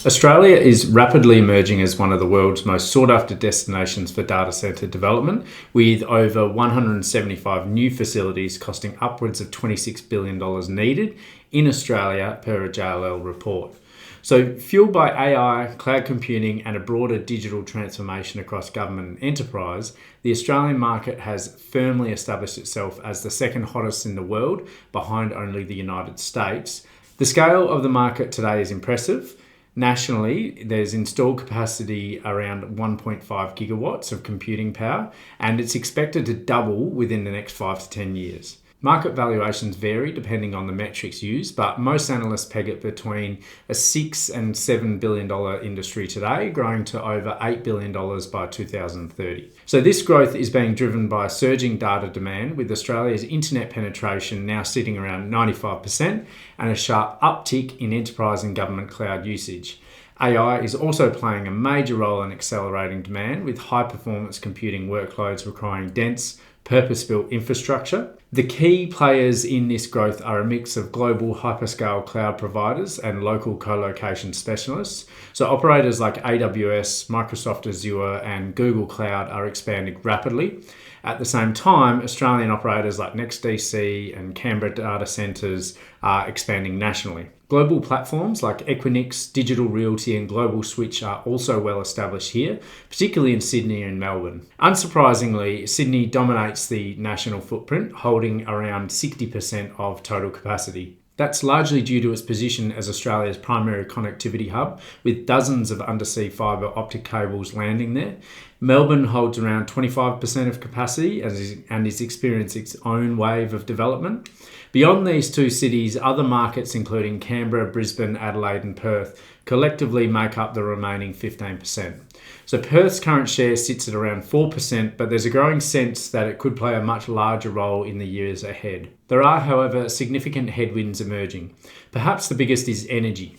Australia is rapidly emerging as one of the world's most sought-after destinations for data centre development, with over 175 new facilities costing upwards of $26 billion needed in Australia per a JLL report. So, fueled by AI, cloud computing, and a broader digital transformation across government and enterprise, the Australian market has firmly established itself as the second hottest in the world, behind only the United States. The scale of the market today is impressive. Nationally, there's installed capacity around 1.5 gigawatts of computing power, and it's expected to double within the next 5 to 10 years. Market valuations vary depending on the metrics used, but most analysts peg it between a $6 and $7 billion industry today, growing to over $8 billion by 2030. So this growth is being driven by surging data demand, with Australia's internet penetration now sitting around 95% and a sharp uptick in enterprise and government cloud usage. AI is also playing a major role in accelerating demand, with high-performance computing workloads requiring dense, purpose-built infrastructure. The key players in this growth are a mix of global hyperscale cloud providers and local co-location specialists. So operators like AWS, Microsoft Azure, and Google Cloud are expanding rapidly. At the same time, Australian operators like NextDC and Canberra data centres are expanding nationally. Global platforms like Equinix, Digital Realty, and Global Switch are also well established here, particularly in Sydney and Melbourne. Unsurprisingly, Sydney dominates the national footprint, holding around 60% of total capacity. That's largely due to its position as Australia's primary connectivity hub, with dozens of undersea fibre optic cables landing there. Melbourne holds around 25% of capacity and is experiencing its own wave of development. Beyond these two cities, other markets including Canberra, Brisbane, Adelaide and Perth collectively make up the remaining 15%. So Perth's current share sits at around 4%, but there's a growing sense that it could play a much larger role in the years ahead. There are, however, significant headwinds emerging. Perhaps the biggest is energy.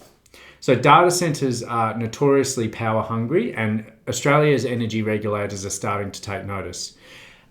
So data centres are notoriously power hungry, and Australia's energy regulators are starting to take notice.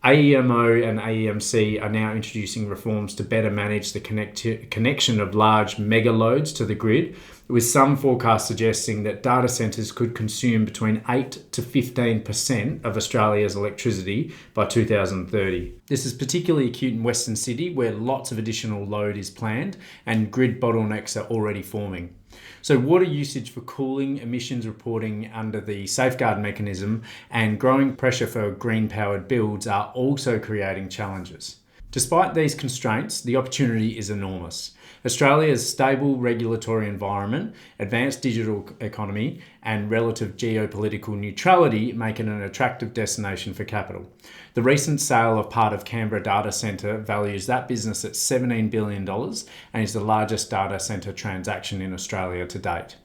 AEMO and AEMC are now introducing reforms to better manage the connection of large mega loads to the grid, with some forecasts suggesting that data centres could consume between 8 to 15% of Australia's electricity by 2030. This is particularly acute in Western Sydney, where lots of additional load is planned and grid bottlenecks are already forming. So water usage for cooling, emissions reporting under the safeguard mechanism, and growing pressure for green-powered builds are also creating challenges. Despite these constraints, the opportunity is enormous. Australia's stable regulatory environment, advanced digital economy, and relative geopolitical neutrality make it an attractive destination for capital. The recent sale of part of Canberra data centre values that business at $17 billion and is the largest data centre transaction in Australia to date.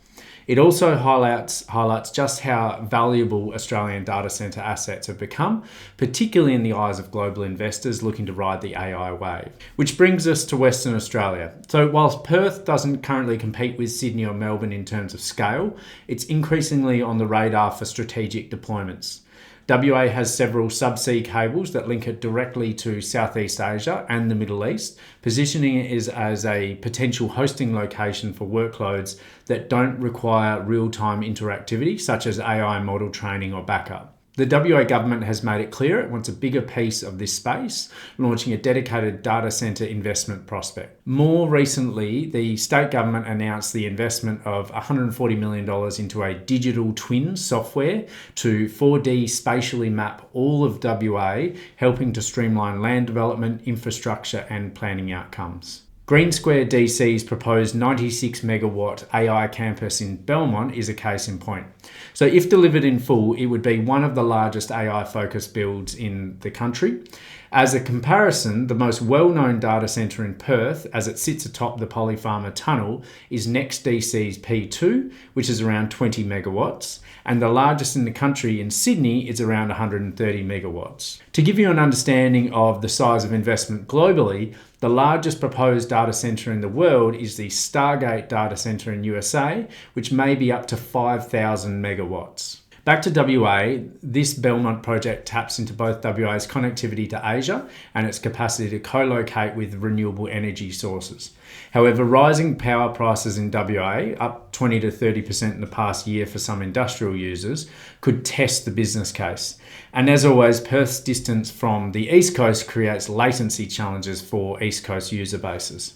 It also highlights just how valuable Australian data centre assets have become, particularly in the eyes of global investors looking to ride the AI wave. Which brings us to Western Australia. So whilst Perth doesn't currently compete with Sydney or Melbourne in terms of scale, it's increasingly on the radar for strategic deployments. WA has several subsea cables that link it directly to Southeast Asia and the Middle East, positioning it as a potential hosting location for workloads that don't require real-time interactivity, such as AI model training or backup. The WA government has made it clear it wants a bigger piece of this space, launching a dedicated data centre investment prospect. More recently, the state government announced the investment of $140 million into a digital twin software to 4D spatially map all of WA, helping to streamline land development, infrastructure and planning outcomes. Green Square DC's proposed 96 megawatt AI campus in Belmont is a case in point. So if delivered in full, it would be one of the largest AI-focused builds in the country. As a comparison, the most well-known data centre in Perth, as it sits atop the Polypharma Tunnel, is NextDC's P2, which is around 20 megawatts, and the largest in the country in Sydney is around 130 megawatts. To give you an understanding of the size of investment globally, the largest proposed data centre in the world is the Stargate data centre in USA, which may be up to 5,000 megawatts. Back to WA, this Belmont project taps into both WA's connectivity to Asia and its capacity to co-locate with renewable energy sources. However, rising power prices in WA, up 20 to 30% in the past year for some industrial users, could test the business case. And as always, Perth's distance from the East Coast creates latency challenges for East Coast user bases.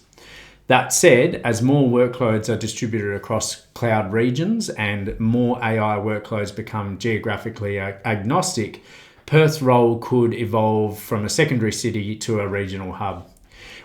That said, as more workloads are distributed across cloud regions and more AI workloads become geographically agnostic, Perth's role could evolve from a secondary city to a regional hub.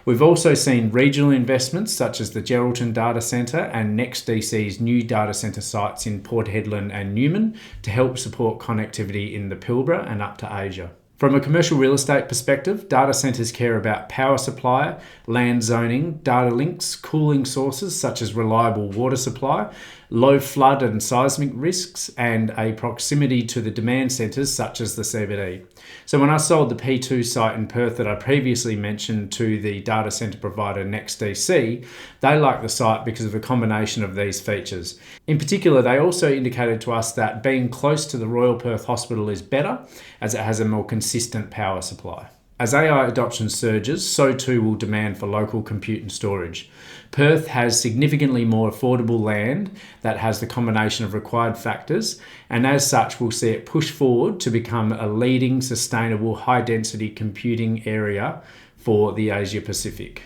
We've also seen regional investments such as the Geraldton Data Centre and NextDC's new data centre sites in Port Hedland and Newman to help support connectivity in the Pilbara and up to Asia. From a commercial real estate perspective, data centres care about power supply, land zoning, data links, cooling sources such as reliable water supply, low flood and seismic risks, and a proximity to the demand centres such as the CBD. So when I sold the P2 site in Perth that I previously mentioned to the data centre provider NextDC, they liked the site because of a combination of these features. In particular, they also indicated to us that being close to the Royal Perth Hospital is better as it has a more consistent power supply. As AI adoption surges, so too will demand for local compute and storage. Perth has significantly more affordable land that has the combination of required factors, and as such we'll see it push forward to become a leading sustainable high-density computing area for the Asia Pacific.